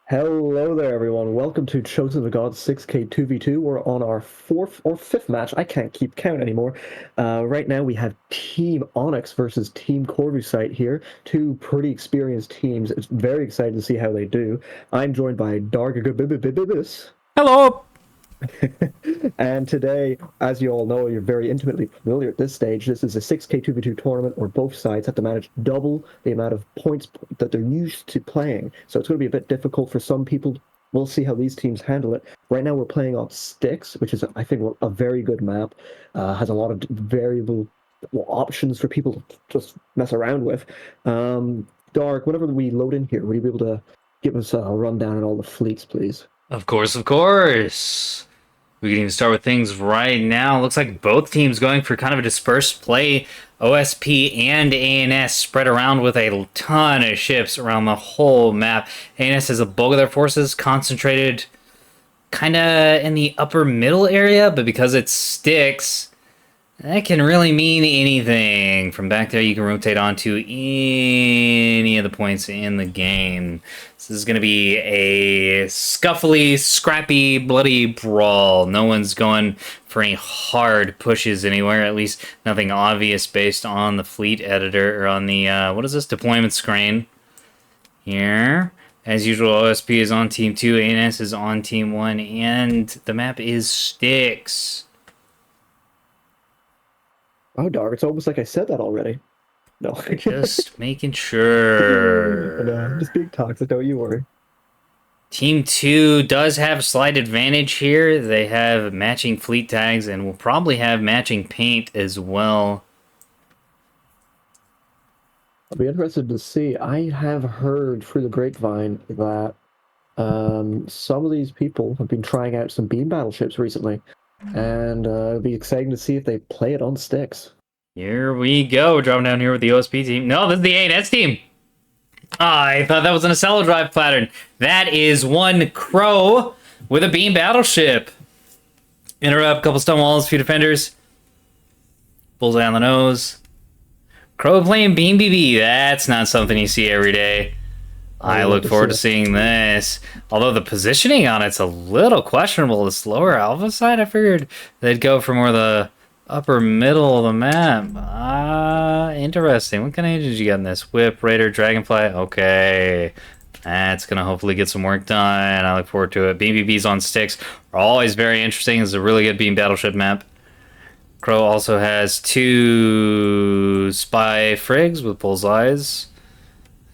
Hello there, everyone. Welcome to Chosen of the Gods 6K 2v2. We're on our fourth or fifth match. I can't keep count anymore. Right now, we have Team ONYX versus Team Corvusite here. Two pretty experienced teams. It's very exciting to see how they do. I'm joined by Dargaribdus. Hello. And today, as you all know, you're very intimately familiar at this stage. This is a 6K 2v2 tournament where both sides have to manage double the amount of points that they're used to playing. So it's going to be a bit difficult for some people. We'll see how these teams handle it. Right now, we're playing on Styx, which is, I think, a very good map. Has a lot of variable options for people to just mess around with. Dark, whenever we load in here, would you be able to give us a rundown on all the fleets, please? Of course, of course. We can even start with things right now. Looks like both teams going for kind of a dispersed play. OSP and ANS spread around with a ton of ships around the whole map. ANS has a bulk of their forces concentrated kind of in the upper middle area, but because it's Styx, that can really mean anything. From back there, you can rotate onto any of the points in the game. This is going to be a scuffly, scrappy, bloody brawl. No one's going for any hard pushes anywhere, at least nothing obvious based on the fleet editor or on the, what is this, deployment screen here. As usual, OSP is on Team 2, ANS is on Team 1, and the map is Styx. Oh, dark. It's almost like I said that already. No. Just making No, sure. just being toxic, don't you worry. Team 2 does have a slight advantage here. They have matching fleet tags and will probably have matching paint as well. I'll be interested to see. I have heard through the grapevine that some of these people have been trying out some beam battleships recently, and it'll be exciting to see if they play it on sticks. Here we go. Dropping down here with the OSP team. No, this is the ANS team. I thought that was an Acelo drive pattern. That is one Crow with a beam battleship. Interrupt, couple stone walls, few defenders. Bullseye on the nose. Crow playing Beam BB. That's not something you see every day. I look forward to seeing this. Although the positioning on it's a little questionable. This lower alpha side, I figured they'd go for more the upper middle of the map. Interesting. What kind of agents you got in this? Whip, Raider, Dragonfly. Okay. That's going to hopefully get some work done. I look forward to it. Beam BBs on sticks are always very interesting. It's a really good beam battleship map. Crow also has two spy frigs with bullseyes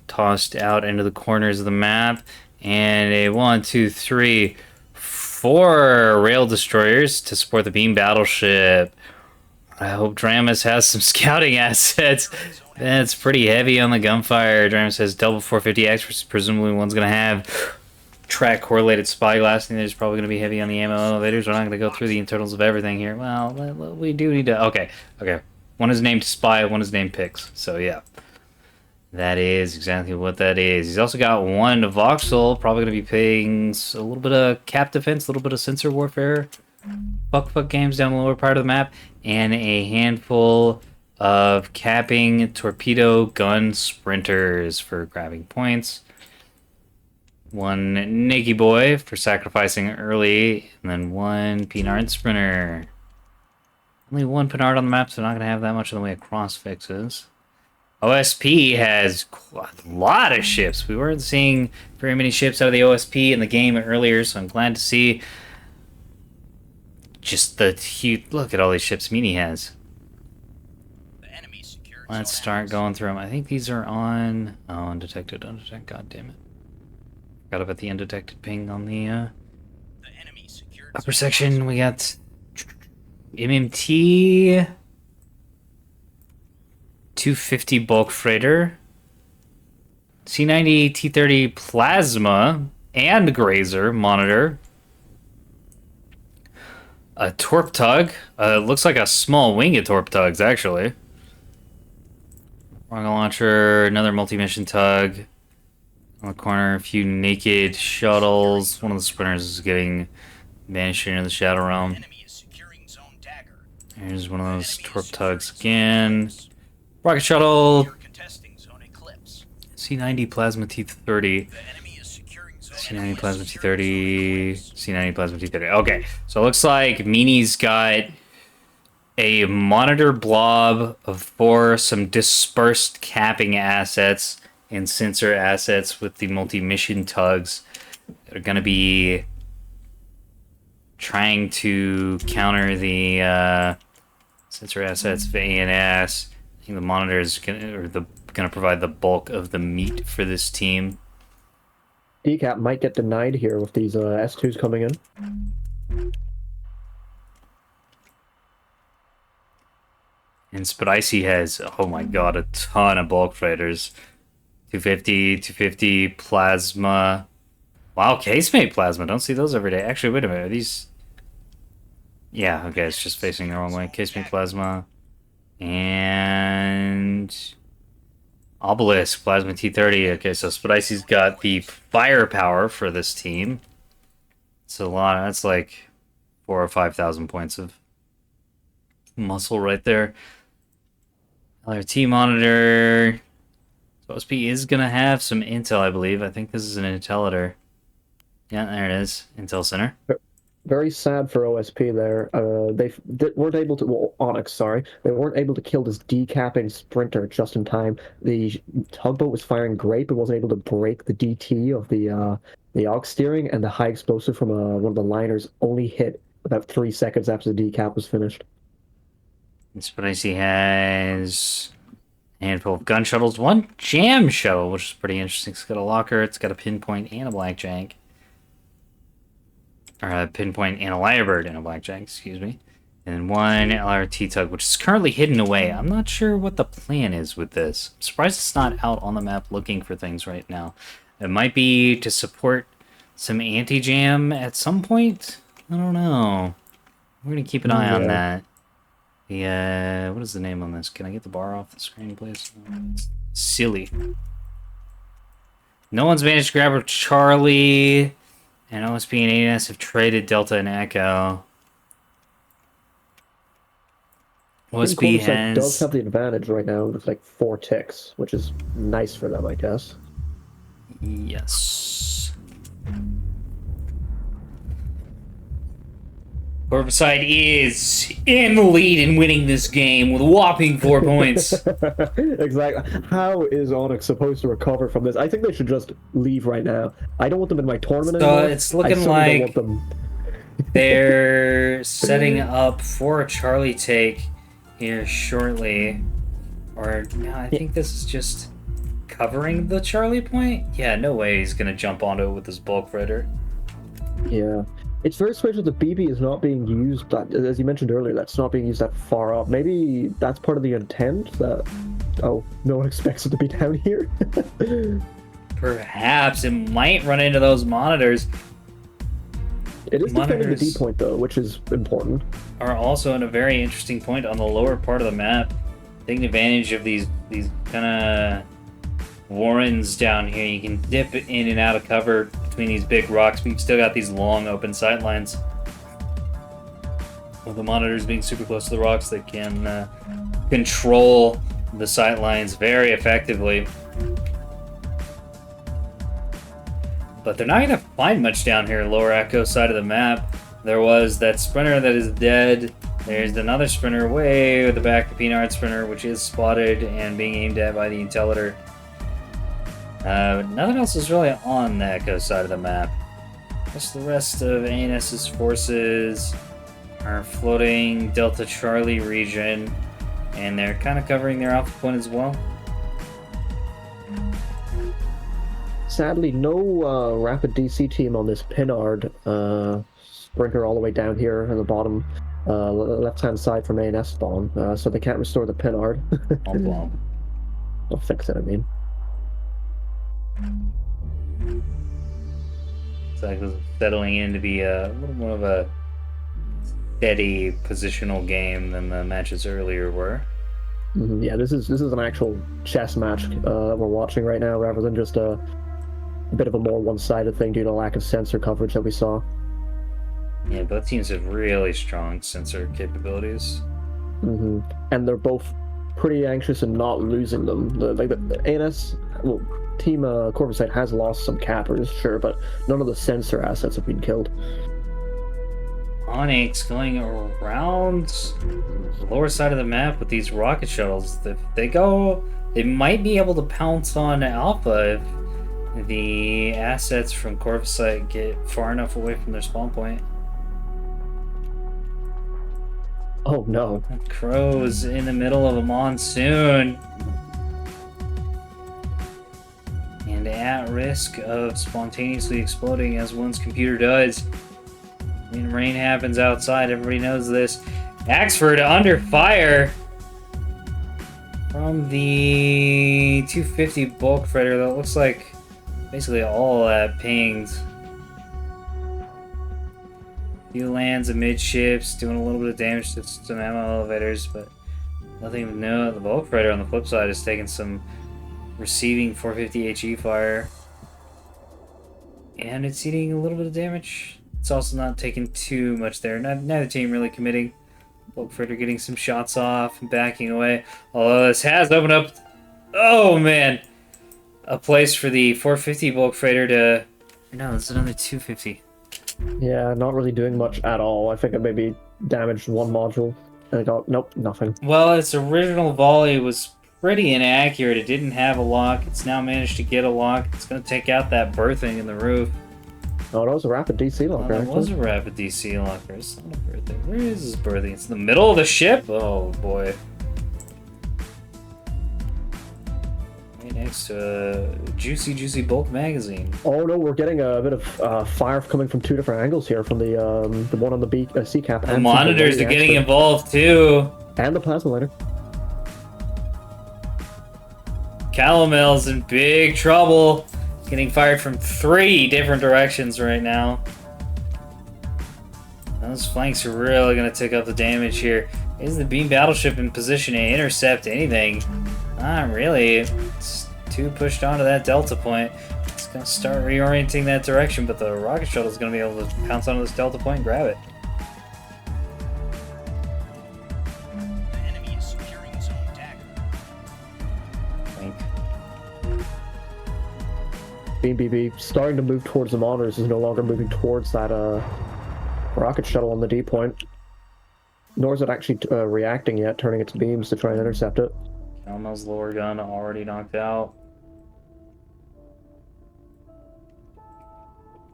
tossed out into the corners of the map, and a 1, 2, 3, 4 rail destroyers to support the beam battleship. I hope Dramus has some scouting assets. That's pretty heavy on the gunfire. Dramus has double 450X, presumably one's going to have track correlated spyglass. I think there's probably going to be heavy on the ammo elevators. We're not going to go through the internals of everything here. Well, we do need to... Okay. One is named Spy, one is named Pix. So, yeah. That is exactly what that is. He's also got one Vastol, probably going to be playing a little bit of cap defense, a little bit of sensor warfare, fuck games down the lower part of the map, and a handful of capping torpedo gun sprinters for grabbing points. One Nikki Boy for sacrificing early, and then one Pinard Sprinter. Only one Pinard on the map, so not going to have that much in the way of cross fixes. OSP has a lot of ships. We weren't seeing very many ships out of the OSP in the game earlier, so I'm glad to see just the huge... Look at all these ships Meanie has. Let's start going through them. I think these are on... Oh, undetected. God damn it. Got up at the undetected ping on the upper section. We got MMT 250 bulk freighter, C90 T30 plasma and grazer monitor, a torp tug. Looks like a small wing of torp tugs actually. Rocket launcher, another multi-mission tug. On the corner, a few naked shuttles. One of the sprinters is getting banished into the Shadow Realm. Here's one of those torp tugs again. Rocket shuttle. C90 plasma T30. C90 Plasma T30, C90 Plasma T30. Okay, so it looks like Meanie's got a monitor blob for some dispersed capping assets and sensor assets with the multi-mission tugs that are going to be trying to counter the sensor assets of ANS. I think the monitor is going to provide the bulk of the meat for this team. Decap might get denied here with these S2s coming in. And Spicy has, oh my god, a ton of bulk freighters. 250 plasma. Wow, casemate plasma. Don't see those every day. Actually, wait a minute. Are these... Yeah, okay, it's just facing the wrong way. Casemate plasma. And... Obelisk, plasma T30. Okay, so Spicy's got the firepower for this team. It's a lot. That's like 4,000 or 5,000 points of muscle right there. LRT monitor. So OSP is going to have some intel, I believe. I think this is an Intellitor. Yeah, there it is. Intel Center. Very sad for OSP there. They weren't able to... Well, ONYX, sorry. They weren't able to kill this decapping sprinter just in time. The tugboat was firing great, but wasn't able to break the DT of the aux steering, and the high explosive from one of the liners only hit about 3 seconds after the decap was finished. And Spicy has a handful of gun shuttles. One jam shuttle, which is pretty interesting. It's got a locker, it's got a pinpoint and a blackjack. Or a pinpoint and a lyrebird and a blackjack, excuse me. And one LRT tug, which is currently hidden away. I'm not sure what the plan is with this. I'm surprised it's not out on the map looking for things right now. It might be to support some anti-jam at some point? I don't know. We're going to keep an eye on that. The, what is the name on this? Can I get the bar off the screen, please? Silly. No one's managed to grab a Charlie, and OSP and ANS have traded Delta and Echo. OSP does have the advantage right now with like 4 ticks, which is nice for them, I guess. Yes. Corvusite is in the lead in winning this game with a whopping 4 points. Exactly. How is ONYX supposed to recover from this? I think they should just leave right now. I don't want them in my tournament anymore. It's looking like they're setting up for a Charlie take here shortly. Or, no, I think this is just covering the Charlie point? Yeah, no way he's going to jump onto it with his bulk freighter. Yeah. It's very strange that the BB is not being used, as you mentioned earlier, that's not being used that far up. Maybe that's part of the intent that, oh, no one expects it to be down here? Perhaps. It might run into those monitors. It is defending the D point, though, which is important. Are also in a very interesting point on the lower part of the map, taking advantage of these kind of warrens down here. You can dip in and out of cover between these big rocks, but you've still got these long open sight lines. With the monitors being super close to the rocks, they can control the sight lines very effectively. But they're not going to find much down here, lower echo side of the map. There was that sprinter that is dead. There's another sprinter way at the back, the Pinard sprinter, which is spotted and being aimed at by the Intellitor. Nothing else is really on the echo side of the map. Just the rest of ANS's forces are floating Delta Charlie region, and they're kind of covering their alpha point as well. Sadly, no rapid DC team on this Pinard sprinter all the way down here in the bottom left-hand side from ANS spawn, so they can't restore the Pinard. Oh, wow. They'll fix it, I mean. It's like settling in to be a little more of a steady positional game than the matches earlier were. Yeah, this is an actual chess match we're watching right now, rather than just a bit of a more one-sided thing due to lack of sensor coverage that we saw. Yeah, both teams have really strong sensor capabilities. And they're both pretty anxious in not losing them. The ANS, well, Team Corvusite has lost some cappers, sure, but none of the sensor assets have been killed. ONYX going around the lower side of the map with these rocket shuttles. If they go, they might be able to pounce on Alpha if the assets from Corvusite get far enough away from their spawn point. Oh no. Crow's in the middle of a monsoon. And at risk of spontaneously exploding as one's computer does. When rain happens outside, everybody knows this. Axford under fire from the 250 bulk freighter. That looks like basically all that pinged. Few lands amidships, doing a little bit of damage to some ammo elevators, but nothing to note. The bulk freighter on the flip side is taking some receiving 450 HE fire. And it's eating a little bit of damage. It's also not taking too much there. Neither team really committing. Bulk freighter getting some shots off and backing away. Although this has opened up, oh man, a place for the 450 bulk freighter to. No, it's another 250. Yeah, not really doing much at all. I think it maybe damaged one module. And I got, nope, nothing. Well, its original volley was pretty inaccurate. It didn't have a lock. It's now managed to get a lock. It's going to take out that berthing in the roof. Oh, that was a rapid DC locker. That was a rapid DC locker. It's not a berthing. Where is this berthing? It's in the middle of the ship? Oh, boy. Right next to a juicy bulk magazine. Oh no, we're getting a bit of fire coming from two different angles here, from the one on the C cap. The monitors are getting involved too. And the plasma lighter. Calomel's in big trouble. Getting fired from 3 different directions right now. Those flanks are really going to take up the damage here. Is the beam battleship in position to intercept anything? Not really. It's too pushed onto that delta point. It's going to start reorienting that direction, but the rocket shuttle is going to be able to pounce onto this delta point and grab it. The enemy is securing its own dagger. Flank. Beam BB starting to move towards the monitors, is no longer moving towards that rocket shuttle on the D point. Nor is it actually reacting yet, turning its beams to try and intercept it. Calomel's lower gun already knocked out.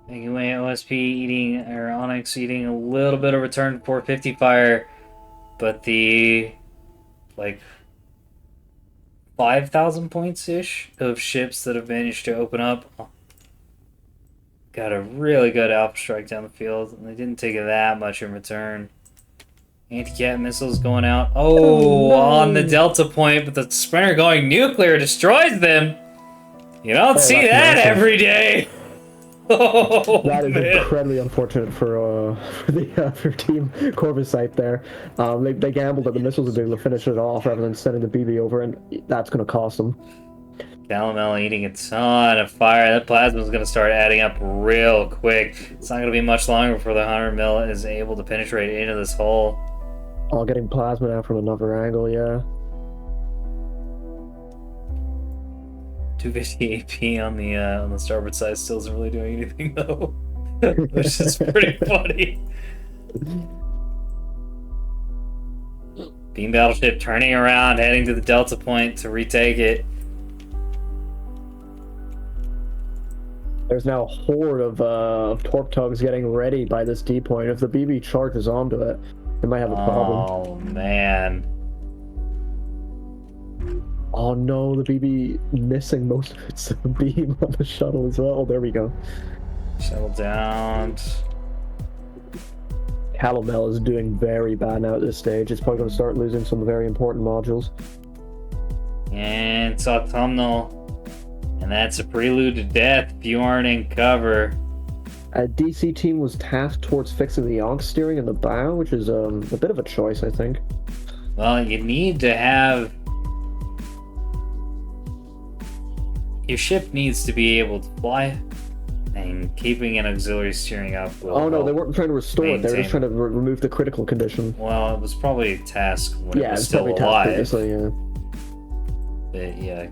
Making way OSP eating, or ONYX eating a little bit of return 450 fire, but the, like, 5,000 points-ish of ships that have managed to open up got a really good alpha strike down the field, and they didn't take that much in return. Anti-cat missiles going out. Oh, no. On the delta point, but the sprinter going nuclear destroys them. You don't see that massive every day. Oh, that is man. Incredibly unfortunate for Team Corvusite there. They gambled that the missiles would be able to finish it off rather than sending the BB over, and that's going to cost them. Calomel eating a ton of fire. That plasma is going to start adding up real quick. It's not going to be much longer before the 100 mil is able to penetrate into this hole. Oh, getting plasma now from another angle, yeah. 250 AP on the starboard side still isn't really doing anything though. Which is pretty funny. Beam battleship turning around, heading to the delta point to retake it. There's now a horde of torp tugs getting ready by this D point. If the BB charges onto it, they might have a problem. Oh man. Oh no, the BB missing most of its beam on the shuttle as well. Oh, there we go. Shuttle down. Calomel is doing very bad now at this stage. It's probably going to start losing some very important modules. And it's autumnal. And that's a prelude to death if you aren't in cover. A DC team was tasked towards fixing the ONYX steering in the bow, which is a bit of a choice, I think. Well, you need to have... Your ship needs to be able to fly, and keeping an auxiliary steering up will Oh no, they weren't trying to restore it, they were just trying to remove the critical condition. Well, it was probably a task when yeah, it was it's still probably alive. Previously, yeah. But yeah,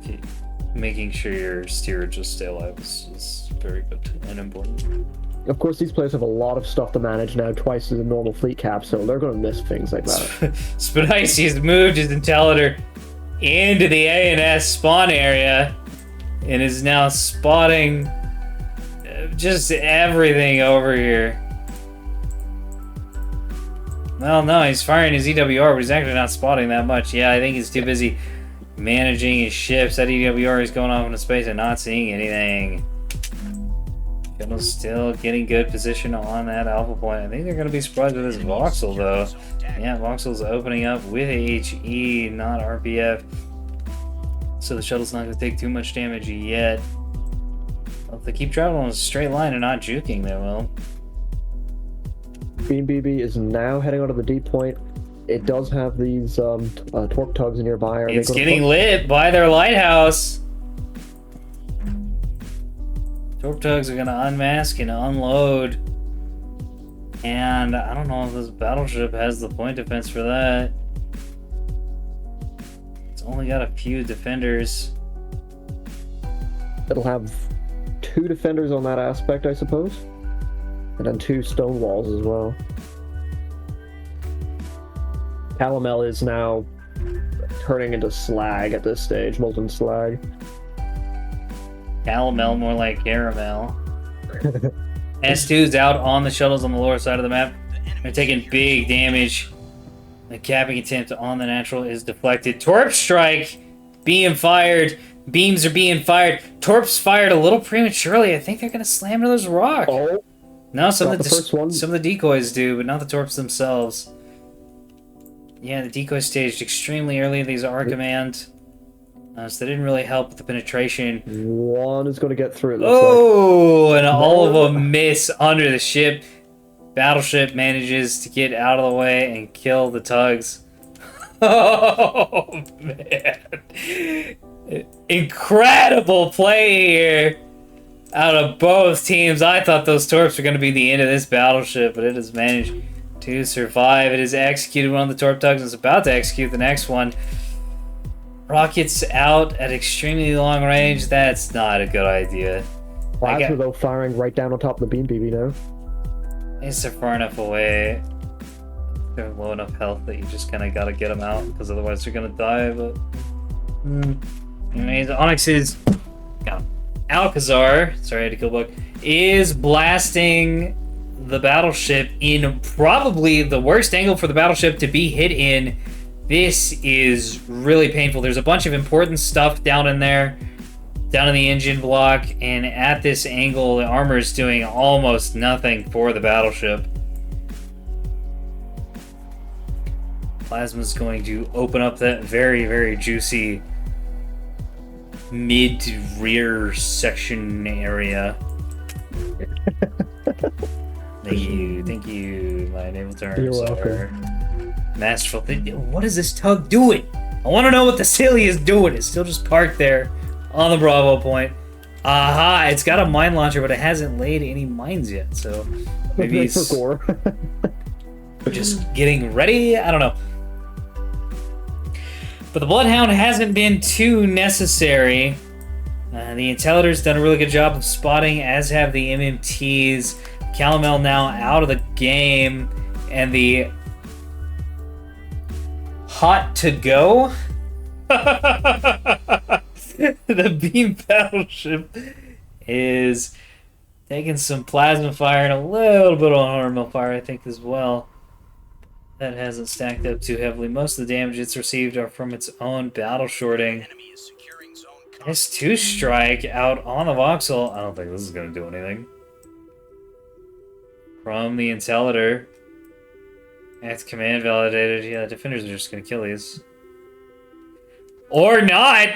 making sure your steerage will stay alive is very good and important. Of course, these players have a lot of stuff to manage now, twice the normal fleet cap, so they're going to miss things like that. Spinaci's moved his Intellitor into the A&S spawn area and is now spotting just everything over here. Well, no, he's firing his EWR, but he's actually not spotting that much. Yeah, I think he's too busy managing his ships. That EWR is going off into space and not seeing anything. Shuttle's still getting good position on that alpha point. I think they're going to be surprised with this voxel, though. Yeah, voxel's opening up with HE, not RPF. So the shuttle's not going to take too much damage yet. Well, if they keep traveling in a straight line and not juking, they will. Beam BB is now heading out of the deep point. It does have these torque tugs nearby. It's getting lit by their lighthouse. Torque tugs are going to unmask and unload. And I don't know if this battleship has the point defense for that. It's only got a few defenders. It'll have 2 defenders on that aspect, I suppose. And then 2 stone walls as well. Calomel is now turning into slag at this stage, molten slag. Calomel, more like caramel. S2's out on the shuttles on the lower side of the map. They're taking big damage. The capping attempt on the natural is deflected. Torp strike being fired. Beams are being fired. Torp's fired a little prematurely. I think they're going to slam into those rocks. Oh, No, some not of the first one. some of the decoys do, but not the torps themselves. Yeah, the decoy staged extremely early. These are command, so they didn't really help with the penetration. One is going to get through. It looks Oh, and all of them miss under the ship. Battleship manages to get out of the way and kill the tugs. Oh man! Incredible play here out of both teams. I thought those torps were going to be the end of this battleship, but it has managed to survive. It has executed one of the torp tugs and is about to execute the next one. Rockets out at extremely long range. That's not a good idea. Plasma, though, firing right down on top of the beam BB now. They're far enough away. They're low enough health that you just kind of got to get them out, because otherwise they're going to die. But anyways, ONYX is... Alcazar, sorry, I had to kill Buck, is blasting the battleship in probably the worst angle for the battleship to be hit in. This is really painful. There's a bunch of important stuff down in there, down in the engine block, and at this angle, the armor is doing almost nothing for the battleship. Plasma's going to open up that very, very juicy mid-rear section area. Thank you. My naval terms You're are welcome. masterful. What is this tug doing? I want to know what the silly is doing. It's still just parked there on the Bravo point. Aha! It's got a mine launcher, but it hasn't laid any mines yet. So maybe for gore. just getting ready. I don't know. But the Bloodhound hasn't been too necessary. The Intellitor's done a really good job of spotting, as have the MMTs. Calomel now out of the game, and the hot to go. The beam battleship is taking some plasma fire and a little bit of hormone fire, I think, as well. That hasn't stacked up too heavily. Most of the damage it's received are from its own battle shorting. Enemy is securing zone S2 strike out on the voxel. I don't think this is going to do anything. From the Intellitor. That's command validated. Yeah, the defenders are just going to kill these. Or not!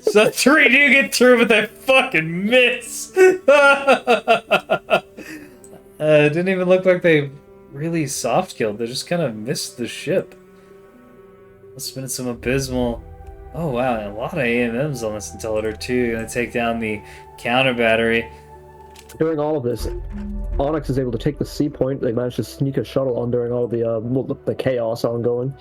So 3 do get through, but they fucking miss. It didn't even look like they really soft killed. They just kind of missed the ship. Must have been some abysmal. Oh wow, a lot of AMMs on this Intellitor too. Gonna take down the counter battery. During all of this, ONYX is able to take the C point. They managed to sneak a shuttle on during all the chaos ongoing.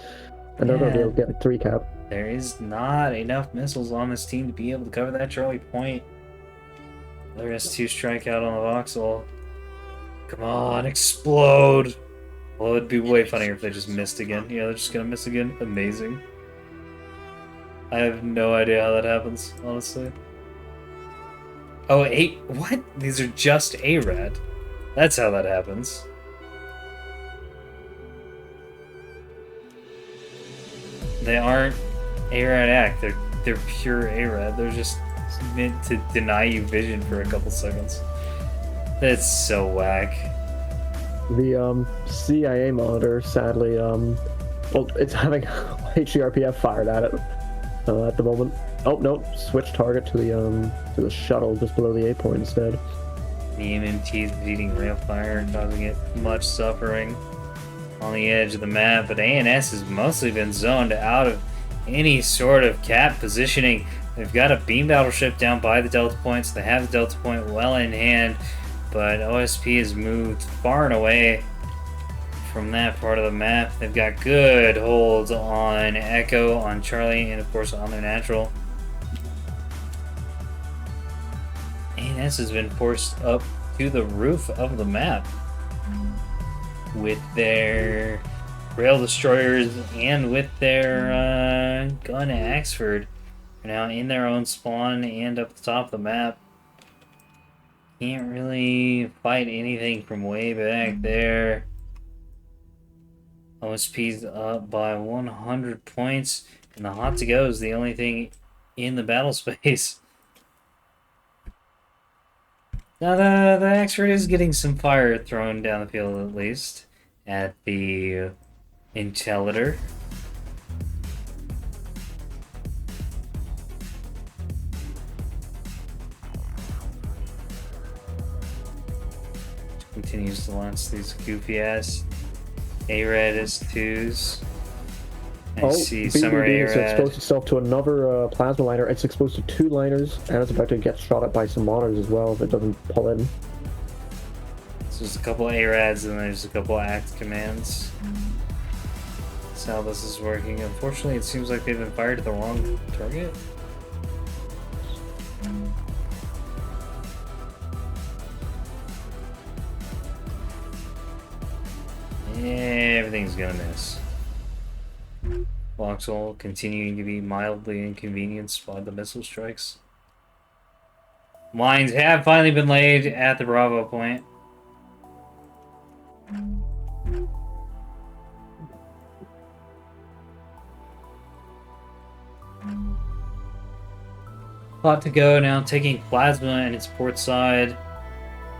And they're going to be able to Yeah. get like 3 cap. There is not enough missiles on this team to be able to cover that Charlie Point. There is 2 strikeout on the Vastol. Come on, explode! Well, it'd be way funnier if they just missed again. Yeah, they're just gonna miss again. Amazing. I have no idea how that happens, honestly. Oh, what? These are just ARAD. That's how that happens. They aren't ARAD act. They're pure ARAD. They're just meant to deny you vision for a couple seconds. That's so whack. The CIA monitor, sadly, well, it's having HGRPF fired at it at the moment. Oh no, switch target to the shuttle just below the A point instead. The MMT is beating Railfire, causing it much suffering on the edge of the map, but ANS has mostly been zoned out of any sort of cap positioning. They've got a beam battleship down by the Delta Point, so they have the Delta Point well in hand, but OSP has moved far and away from that part of the map. They've got good holds on Echo, on Charlie, and of course on their natural. ANS has been forced up to the roof of the map with their rail destroyers and with their gun Axford. They're now in their own spawn and up the top of the map. Can't really fight anything from way back there. OSP's up by 100 points, and the hot to go is the only thing in the battle space. Now the Axford is getting some fire thrown down the field, at least at the Intellitor. Continues to launch these goofy ass ARAD S2s. I see some are BBB has ARAD. exposed itself to another plasma liner. It's exposed to 2 liners, and it's about to get shot at by some monitors as well if it doesn't pull in. So there's a couple ARADs and there's a couple ACT commands. That's how this is working. Unfortunately, it seems like they've been fired at the wrong target. Everything's gonna miss. Vauxhall continuing to be mildly inconvenienced by the missile strikes. Lines have finally been laid at the Bravo point. Plot to go now, taking plasma and its port side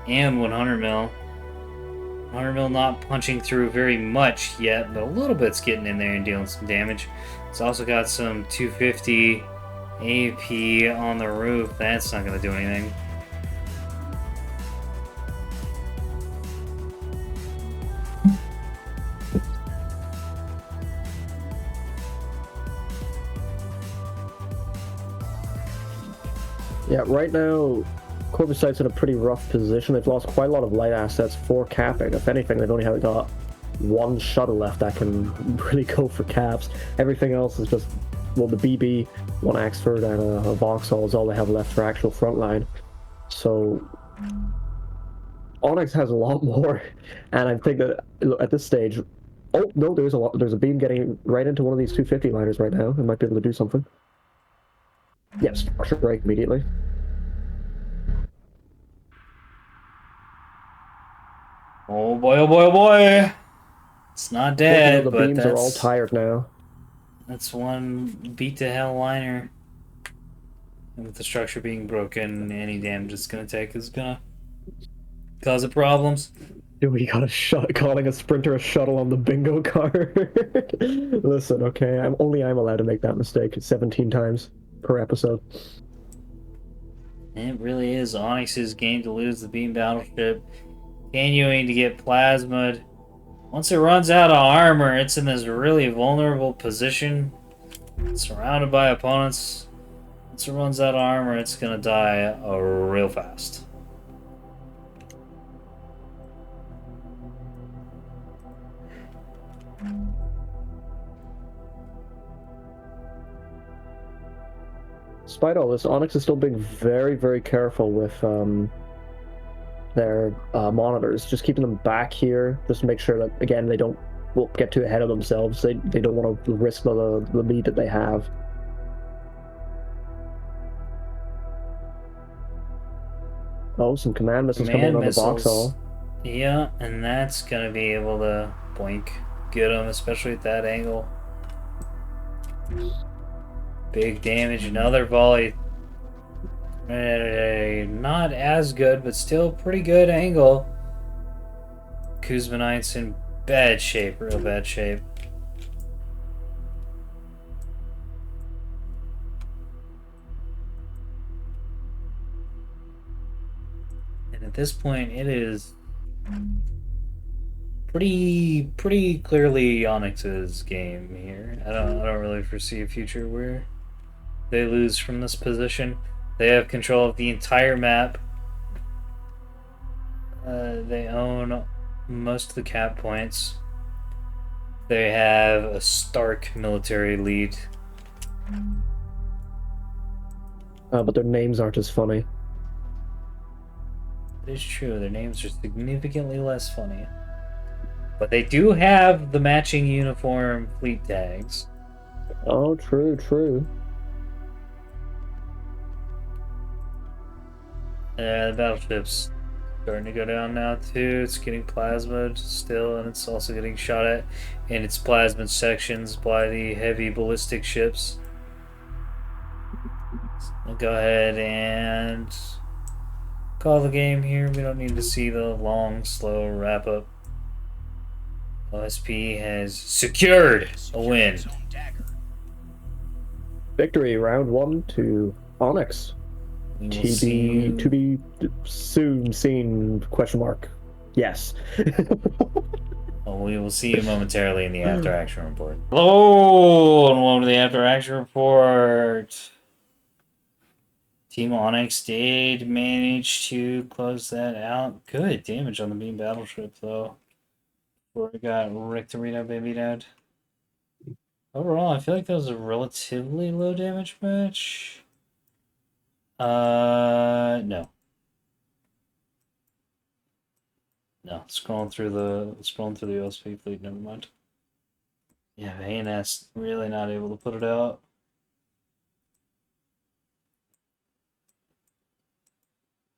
and 100 mil. 100 mil not punching through very much yet, but a little bit's getting in there and dealing some damage. It's also got some 250 AP on the roof. That's not going to do anything. Yeah, right now, Corvusite's in a pretty rough position. They've lost quite a lot of light assets for capping. If anything, they've only got 1 shuttle left that can really go for caps. Everything else is just, well, the BB, 1 Axford, and a Vauxhall is all they have left for actual frontline. So, ONYX has a lot more, and I think that at this stage, oh no, there's a beam getting right into one of these 250 liners right now. It might be able to do something. Yes, strike immediately. Oh boy, oh boy, oh boy! It's not dead, The but beams are all tired now. that's one beat to hell liner. And with the structure being broken, any damage it's gonna take is gonna cause it problems. Dude, we got calling a sprinter a shuttle on the bingo card. Listen, okay, I'm allowed to make that mistake 17 times per episode. It really is ONYX's game to lose the beam battleship. Continuing to get plasmid. Once it runs out of armor, it's in this really vulnerable position. Surrounded by opponents. Once it runs out of armor, it's gonna die real fast. Despite all this, ONYX is still being very, very careful with their monitors, just keeping them back here, just to make sure that, again, they don't get too ahead of themselves. They don't want to risk the lead that they have. Oh, some command missiles coming in on the Vauxhall. Yeah, and that's gonna be able to blink, get them, especially at that angle. Big damage, another volley. Not as good, but still pretty good angle. Kuzmanite's in bad shape, real bad shape. And at this point, it is pretty clearly ONYX's game here. I don't really foresee a future where they lose from this position. They have control of the entire map. They own most of the cap points. They have a stark military lead. But their names aren't as funny. It's true, their names are significantly less funny. But they do have the matching uniform fleet tags. Oh, true, true. The battleship's starting to go down now too. It's getting plasmaed still, and it's also getting shot at in its plasmid sections by the heavy ballistic ships. So I'll go ahead and call the game here. We don't need to see the long, slow wrap up. OSP has secured a win. Zone dagger. Victory, round 1 to ONYX. We will see. To be soon seen, question mark. Yes. Well, we will see you momentarily in the after action report. Hello, and welcome to the after action report. Team ONYX did manage to close that out. Good damage on the beam battleship, though. Before it got Rictorino babied out. Overall, I feel like that was a relatively low damage match. No. No, scrolling through the OSP fleet, never mind. Yeah, ANS really not able to put it out.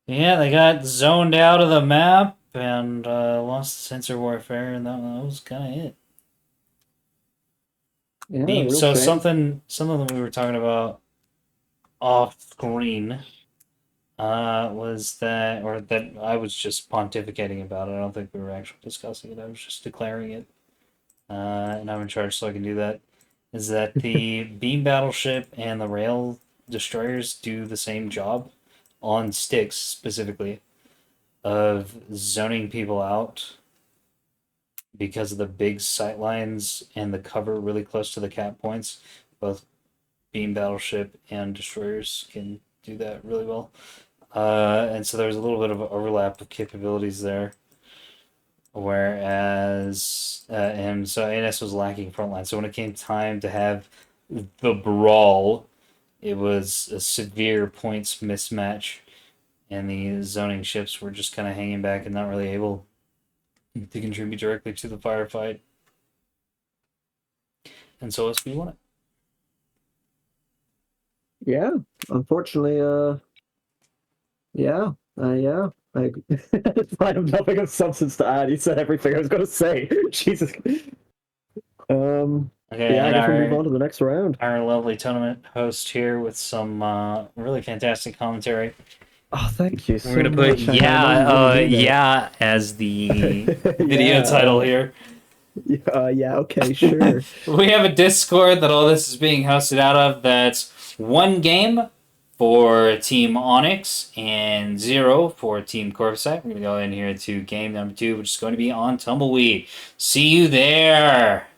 Yeah, they got zoned out of the map and lost the sensor warfare, and that was kind of it. Yeah, Neat. real So shame. something that we were talking about off screen was that, or that I was just pontificating about it. I don't think we were actually discussing it. I was just declaring it, and I'm in charge, so I can do that. Is that the beam battleship and the rail destroyers do the same job on Styx specifically of zoning people out because of the big sight lines and the cover really close to the cap points. Both beam battleship and destroyers can do that really well. And so there's a little bit of overlap of capabilities there. Whereas, and so ANS was lacking frontline. So when it came time to have the brawl, it was a severe points mismatch. And the zoning ships were just kind of hanging back and not really able to contribute directly to the firefight. And so SB won it. Yeah, unfortunately, yeah. I have nothing of substance to add. He said everything I was going to say. Jesus. Okay, Yeah, I and guess we'll move on to the next round. our lovely tournament host here with some really fantastic commentary. Oh, thank you so We're gonna much. put I know you do that. yeah as the video Yeah. title here. Yeah, okay, sure. We have a Discord that all this is being hosted out of. That's 1 game for Team ONYX and 0 for Team Corvusite. We're gonna go in here to game number 2, which is going to be on Tumbleweed. See you there.